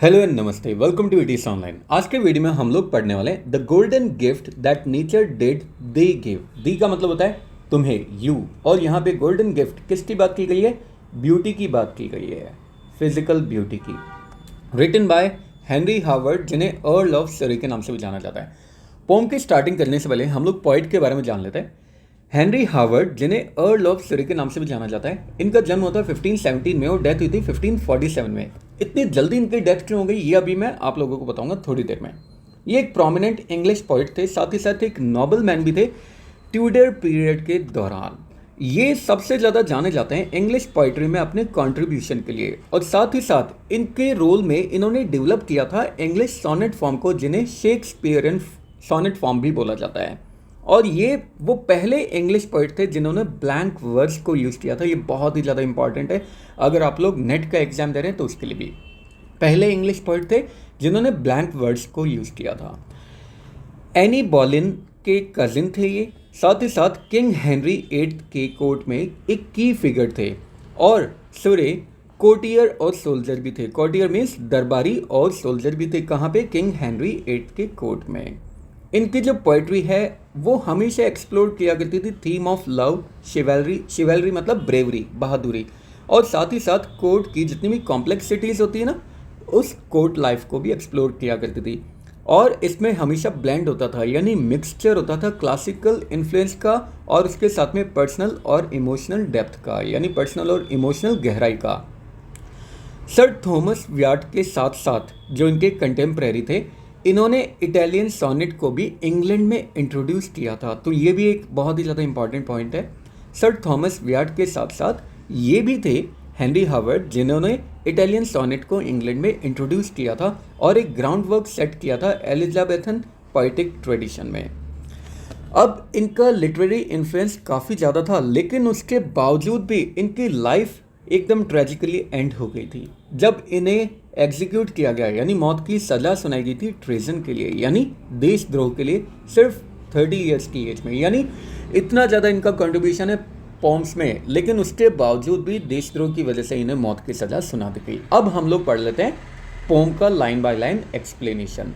Hello and नमस्ते, welcome to इटीस online. आज के वीडियो में हम लोग पढ़ने वाले हैं the golden gift that nature did thee give. Thee का मतलब होता है तुम्हें, यू, और यहाँ पे गोल्डन गिफ्ट किसकी बात की गई है? ब्यूटी की बात की गई है, फिजिकल ब्यूटी की। रिटन बाय हेनरी हावर्ड, जिन्हें अर्ल ऑफ सरी के नाम से भी जाना जाता है। पोम की स्टार्टिंग करने से पहले हम लोग पोइट के बारे में जान लेते हैं। हेनरी हावर्ड, जिन्हें अर्ल ऑफ सरी के नाम से भी जाना जाता है, इनका जन्म होता है 1517 में और डेथ हुई थी 1547 में। इतनी जल्दी इनकी डेथ क्यों हो गई, ये अभी मैं आप लोगों को बताऊंगा थोड़ी देर में। ये एक प्रोमिनेंट इंग्लिश पोइट थे, साथ ही साथ एक नोबल मैन भी थे ट्यूडर पीरियड के दौरान। ये सबसे ज़्यादा जाने जाते हैं इंग्लिश पोइट्री में अपने कंट्रीब्यूशन के लिए, और साथ ही साथ इनके रोल में इन्होंने डेवलप किया था इंग्लिश सोनेट फॉर्म को, जिन्हें शेक्सपियरियन सोनेट फॉर्म भी बोला जाता है। और ये वो पहले इंग्लिश पोइट थे जिन्होंने ब्लैंक वर्ड्स को यूज़ किया था। ये बहुत ही ज़्यादा इंपॉर्टेंट है, अगर आप लोग नेट का एग्जाम दे रहे हैं तो उसके लिए भी। पहले इंग्लिश पोइट थे जिन्होंने ब्लैंक वर्ड्स को यूज़ किया था। एनी बॉलिन के कजिन थे ये, साथ ही साथ किंग हेनरी एट्थ के कोर्ट में एक की फिगर थे, और सुरे कोर्टियर और सोल्जर भी थे। कोर्टियर मीन्स दरबारी, और सोल्जर भी थे। कहाँ पे? किंग हेनरी एट्थ के कोर्ट में। इनकी जो पोइट्री है वो हमेशा एक्सप्लोर किया करती थी थीम ऑफ लव, शिवेलरी, शिवेलरी मतलब ब्रेवरी, बहादुरी, और साथ ही साथ कोर्ट की जितनी भी कॉम्प्लेक्सिटीज़ होती है ना, उस कोर्ट लाइफ को भी एक्सप्लोर किया करती थी। और इसमें हमेशा ब्लेंड होता था, यानी मिक्सचर होता था क्लासिकल इन्फ्लुएंस का और उसके साथ में पर्सनल और इमोशनल डेप्थ का, यानी पर्सनल और इमोशनल गहराई का। सर थॉमस व्याट के साथ साथ जो इनके कंटेम्प्रेरी थे, इन्होंने इटालियन सोनेट को भी इंग्लैंड में इंट्रोड्यूस किया था। तो ये भी एक बहुत ही ज़्यादा इंपॉर्टेंट पॉइंट है। सर थॉमस व्याट के साथ साथ ये भी थे हेनरी हावर्ड, जिन्होंने इटालियन सोनेट को इंग्लैंड में इंट्रोड्यूस किया था और एक ग्राउंड वर्क सेट किया था एलिजाबेथन पोएटिक ट्रेडिशन में। अब इनका लिटरेरी इन्फ्लुएंस काफ़ी ज़्यादा था, लेकिन उसके बावजूद भी इनकी लाइफ एकदम ट्रेजिकली एंड हो गई थी जब इन्हें एग्जीक्यूट किया गया, यानी मौत की सज़ा सुनाई गई थी ट्रेजन के लिए, यानी देशद्रोह के लिए, सिर्फ 30 ईयर्स की एज में। यानी इतना ज़्यादा इनका कंट्रीब्यूशन है पोम्स में, लेकिन उसके बावजूद भी देशद्रोह की वजह से इन्हें मौत की सज़ा सुना दी गई। अब हम लोग पढ़ लेते हैं पोम का line by line explanation.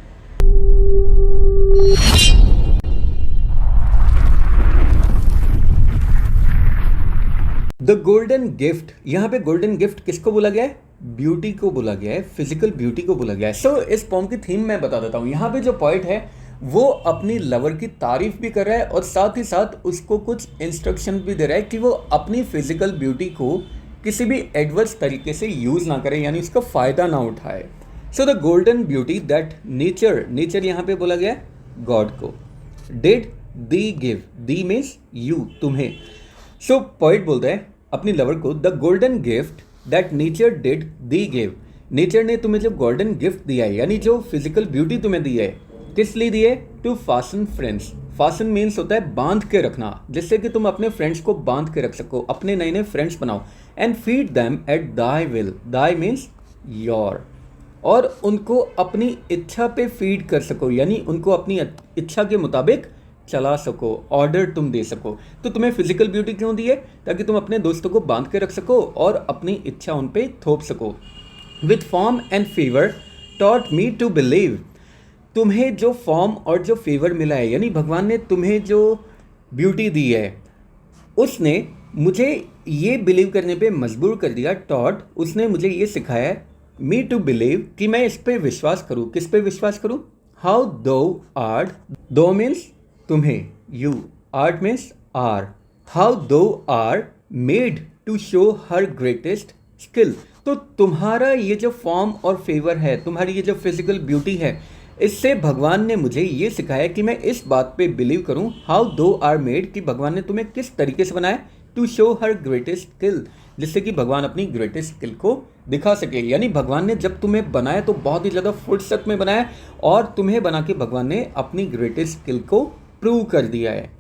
The golden gift, यहाँ पे गोल्डन गिफ्ट किसको बोला गया है? ब्यूटी को बोला गया है, फिजिकल ब्यूटी को बोला गया है। सो इस पोम की थीम मैं बता देता हूँ। यहाँ पे जो पोइट है वो अपनी लवर की तारीफ भी कर रहा है और साथ ही साथ उसको कुछ इंस्ट्रक्शन भी दे रहा है कि वो अपनी फिजिकल ब्यूटी को किसी भी एडवर्स तरीके से यूज़ ना करे, यानी उसका फ़ायदा ना उठाए। So the golden beauty that nature, nature यहाँ पे बोला गया है गॉड को, did the give, the means you, तुम्हें। सो पोइट बोलता है अपनी लवर को, the golden gift that nature did the give, nature ने तुम्हें जो गोल्डन गिफ्ट दिया है, यानी जो फिजिकल ब्यूटी तुम्हें दी है, किस लिए दी है? To fasten friends. Fasten means होता है बांध के रखना, जिससे कि तुम अपने फ्रेंड्स को बांध के रख सको, अपने नए नए फ्रेंड्स बनाओ। And feed them at thy will, thy means your, और उनको अपनी इच्छा पे फीड कर सको, यानी उनको अपनी इच्छा के मुताबिक चला सको, ऑर्डर तुम दे सको। तो तुम्हें फिजिकल ब्यूटी क्यों दी है? ताकि तुम अपने दोस्तों को बांध के रख सको और अपनी इच्छा उन पे थोप सको। With form and favour taught me to believe, तुम्हें जो फॉर्म और जो फेवर मिला है, यानी भगवान ने तुम्हें जो ब्यूटी दी है, उसने मुझे ये बिलीव करने पे मजबूर कर दिया। टॉट, उसने मुझे ये सिखाया, मी टू बिलीव, कि मैं इस पे विश्वास करूँ। किस पे विश्वास करूँ? हाउ दो आर्ट, दो मीन्स तुम्हें, you, art means are, how thou are made to show her greatest skill. तो तुम्हारा ये जो फॉर्म और फेवर है, तुम्हारी ये जो फिजिकल ब्यूटी है, इससे भगवान ने मुझे ये सिखाया कि मैं इस बात पे बिलीव करूं, हाउ दो आर मेड, कि भगवान ने तुम्हें किस तरीके से बनाया, to show her greatest skill, जिससे कि भगवान अपनी ग्रेटेस्ट स्किल को दिखा सके। यानी भगवान ने जब तुम्हें बनाया तो बहुत ही ज़्यादा फुर्सत में बनाया, और तुम्हें बना के भगवान ने अपनी ग्रेटेस्ट स्किल को प्रूव कर दिया है।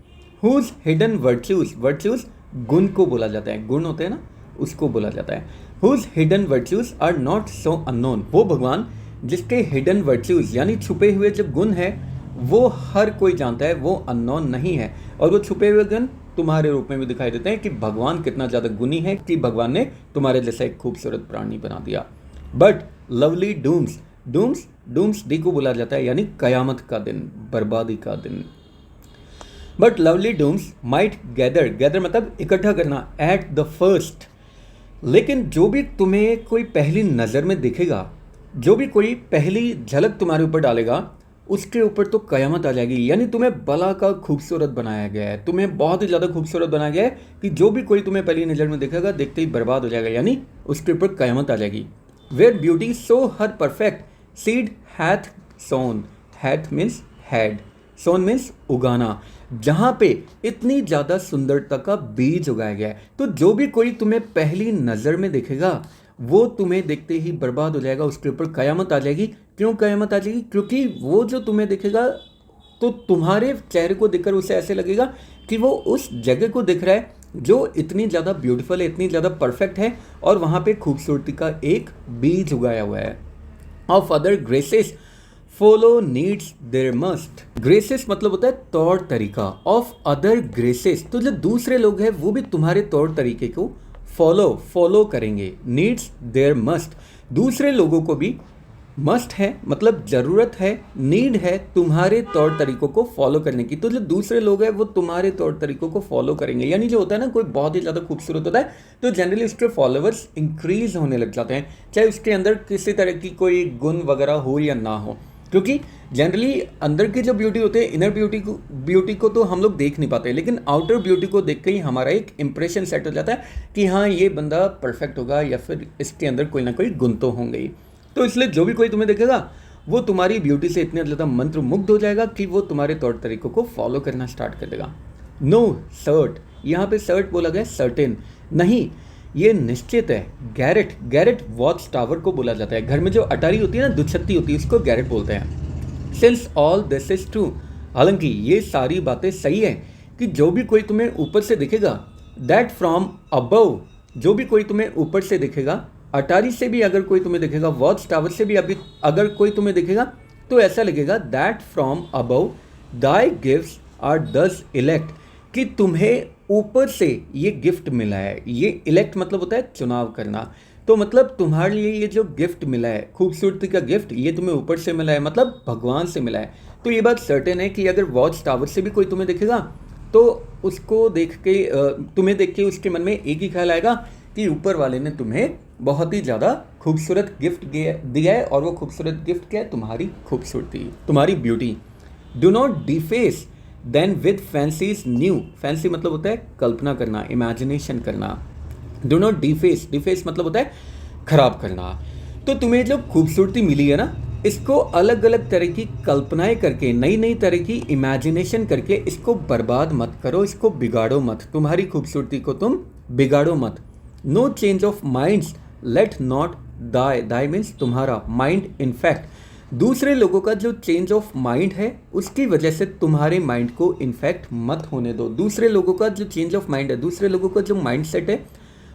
हुज हिडन वर्च्यूज, वर्च्यूज गुण को बोला जाता है, गुण होते हैं ना, उसको बोला जाता है। Whose hidden virtues are not so unknown, वो भगवान जिसके हिडन वर्च्यूज यानी छुपे हुए जो गुण है वो हर कोई जानता है, वो अननोन नहीं है। और वो छुपे हुए गुण तुम्हारे रूप में भी दिखाई देते हैं कि भगवान कितना ज़्यादा गुणी है, कि भगवान ने तुम्हारे जैसा एक खूबसूरत प्राणी बना दिया। But lovely dooms, dooms, doomsday को बोला जाता है यानी कयामत का दिन, बर्बादी का दिन। But lovely dooms might gather, gather मतलब इकट्ठा करना, एट द फर्स्ट, लेकिन जो भी तुम्हें कोई पहली नज़र में दिखेगा, जो भी कोई पहली झलक तुम्हारे ऊपर डालेगा, उसके ऊपर तो कयामत आ जाएगी। यानी तुम्हें भला का खूबसूरत बनाया गया है, तुम्हें बहुत ही ज़्यादा खूबसूरत बनाया गया है कि जो भी कोई तुम्हें पहली नज़र में देखेगा देखते ही बर्बाद हो जाएगा, यानी उसके ऊपर कयामत आ जाएगी। Where beauty so her perfect seed hath sown, hath means had, sown means उगाना, जहाँ पे इतनी ज़्यादा सुंदरता का बीज उगाया गया है। तो जो भी कोई तुम्हें पहली नज़र में देखेगा वो तुम्हें देखते ही बर्बाद हो जाएगा, उसके ऊपर कयामत आ जाएगी। क्यों कयामत आ जाएगी? क्योंकि वो जो तुम्हें देखेगा तो तुम्हारे चेहरे को देखकर उसे ऐसे लगेगा कि वो उस जगह को दिख रहा है जो इतनी ज़्यादा ब्यूटीफुल है, इतनी ज़्यादा परफेक्ट है, और वहाँ पे खूबसूरती का एक बीज उगाया हुआ है। Of other graces follow needs there must, graces मतलब होता है तौर तरीका, ऑफ अदर ग्रेसेस तो जो दूसरे लोग हैं वो भी तुम्हारे तौर तरीके को फॉलो करेंगे। नीड्स देयर मस्ट, दूसरे लोगों को भी मस्ट है मतलब ज़रूरत है, नीड है तुम्हारे तौर तरीकों को फॉलो करने की। तो जो दूसरे लोग हैं वो तुम्हारे तौर तरीकों को फॉलो करेंगे। यानी जो होता है ना, कोई बहुत ही ज़्यादा खूबसूरत होता है तो जनरली उसके फॉलोअर्स इंक्रीज होने लग जाते हैं, चाहे उसके अंदर किसी तरह की कोई गुण वगैरह हो या ना हो। क्योंकि जनरली अंदर की जो ब्यूटी होती है, इनर ब्यूटी को तो हम लोग देख नहीं पाते, लेकिन आउटर ब्यूटी को देख के ही हमारा एक इंप्रेशन सेट हो जाता है कि हाँ ये बंदा परफेक्ट होगा या फिर इसके अंदर कोई ना कोई गुण तो होंगे ही। तो इसलिए जो भी कोई तुम्हें देखेगा वो तुम्हारी ब्यूटी से इतने ज़्यादा मंत्रमुग्ध हो जाएगा कि वो तुम्हारे तौर तरीकों को फॉलो करना स्टार्ट कर देगा। नो सर्ट, यहाँ पे सर्ट बोला गया सर्टेन नहीं, ये निश्चित है। गैरेट, गैरेट वॉच टावर को बोला जाता है। घर में जो अटारी होती है ना, दुछत्ती होती है, उसको गैरेट बोलते हैं। Since all this is true, हालांकि ये सारी बातें सही है कि जो भी कोई तुम्हें ऊपर से दिखेगा, दैट फ्रॉम अबव, जो भी कोई तुम्हें ऊपर से दिखेगा, अटारी से भी अगर कोई तुम्हें दिखेगा, वॉच टावर से भी अगर कोई तुम्हें दिखेगा तो ऐसा लगेगा that from above thy gifts are thus elect, कि तुम्हें ऊपर से ये गिफ्ट मिला है। ये इलेक्ट मतलब होता है चुनाव करना, तो मतलब तुम्हारे लिए ये जो गिफ्ट मिला है, खूबसूरती का गिफ्ट, ये तुम्हें ऊपर से मिला है, मतलब भगवान से मिला है। तो ये बात सर्टेन है कि अगर वॉच टावर से भी कोई तुम्हें दिखेगा तो उसको देख के तुम्हें देख के उसके मन में एक ही ख्याल आएगा कि ऊपर वाले ने तुम्हें बहुत ही ज़्यादा खूबसूरत गिफ्ट दिया है, और वो खूबसूरत गिफ्ट क्या है? तुम्हारी खूबसूरती, तुम्हारी beauty. Do not deface them with fancies new, fancy मतलब होता है कल्पना करना, इमेजिनेशन करना। डू नॉट डिफेस, डिफेस मतलब होता है खराब करना। तो तुम्हें जो खूबसूरती मिली है ना, इसको अलग अलग तरह की कल्पनाएं करके, नई नई तरह की इमेजिनेशन करके इसको बर्बाद मत करो, इसको बिगाड़ो मत, तुम्हारी खूबसूरती को तुम बिगाड़ो मत। No change of minds let not thy, thy means तुम्हारा, माइंड इनफैक्ट, दूसरे लोगों का जो चेंज ऑफ माइंड है उसकी वजह से तुम्हारे माइंड को इन्फेक्ट मत होने दो। दूसरे लोगों का जो चेंज ऑफ माइंड है, दूसरे लोगों का जो माइंड सेट है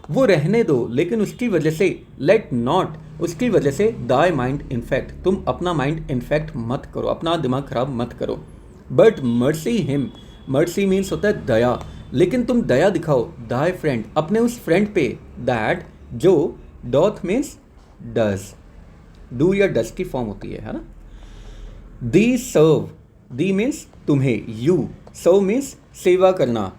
वो रहने दो, लेकिन उसकी वजह से लेट नॉट, उसकी वजह से दाई माइंड इन्फेक्ट, तुम अपना माइंड इन्फेक्ट मत करो, अपना दिमाग खराब मत करो। But mercy him, mercy means होता है दया, लेकिन तुम दया दिखाओ दाई फ्रेंड, अपने उस फ्रेंड पे, दैट जो डॉथ मीन्स डज, डू या डज की फॉर्म होती है ना। दी सर्व, दी मीन्स तुम्हें, यू, सर्व मीन्स सेवा करना।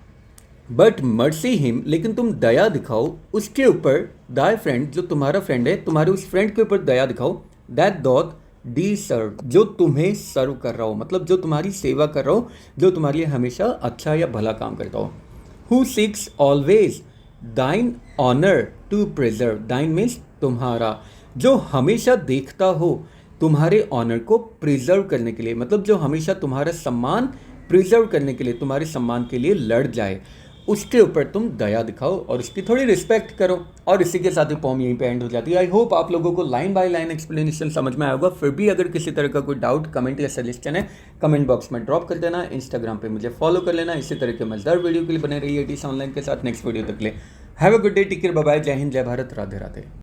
बट मर्सी हिम, लेकिन तुम दया दिखाओ उसके ऊपर, दाई फ्रेंड जो तुम्हारा फ्रेंड है, तुम्हारे उस फ्रेंड के ऊपर दया दिखाओ, दैट डॉथ डी सर्व, जो तुम्हें सर्व कर रहा हो, मतलब जो तुम्हारी सेवा कर रहा हो, जो तुम्हारे लिए हमेशा अच्छा या भला काम करता हो। हु सीक्स ऑलवेज दाइन ऑनर टू प्रिजर्व, दाइन मीन्स तुम्हारा, जो हमेशा देखता हो तुम्हारे ऑनर को प्रिजर्व करने के लिए, मतलब जो हमेशा तुम्हारा सम्मान प्रिजर्व करने के लिए, तुम्हारे सम्मान के लिए लड़ जाए, उसके ऊपर तुम दया दिखाओ और उसकी थोड़ी रिस्पेक्ट करो। और इसी के साथ ही पोम यहीं पे एंड हो जाती है। आई होप आप लोगों को लाइन बाय लाइन एक्सप्लेनेशन समझ में आया होगा। फिर भी अगर किसी तरह का कोई डाउट, कमेंट या सजेशन है, कमेंट बॉक्स में ड्रॉप कर देना। इंस्टाग्राम पे मुझे फॉलो कर लेना। इसी तरह के मजेदार वीडियो के लिए बने रहिए टीस ऑनलाइन के साथ। नेक्स्ट वीडियो तक ले have a good day, take care, bye bye, Jai Hind, जय भारत, राधे राधे।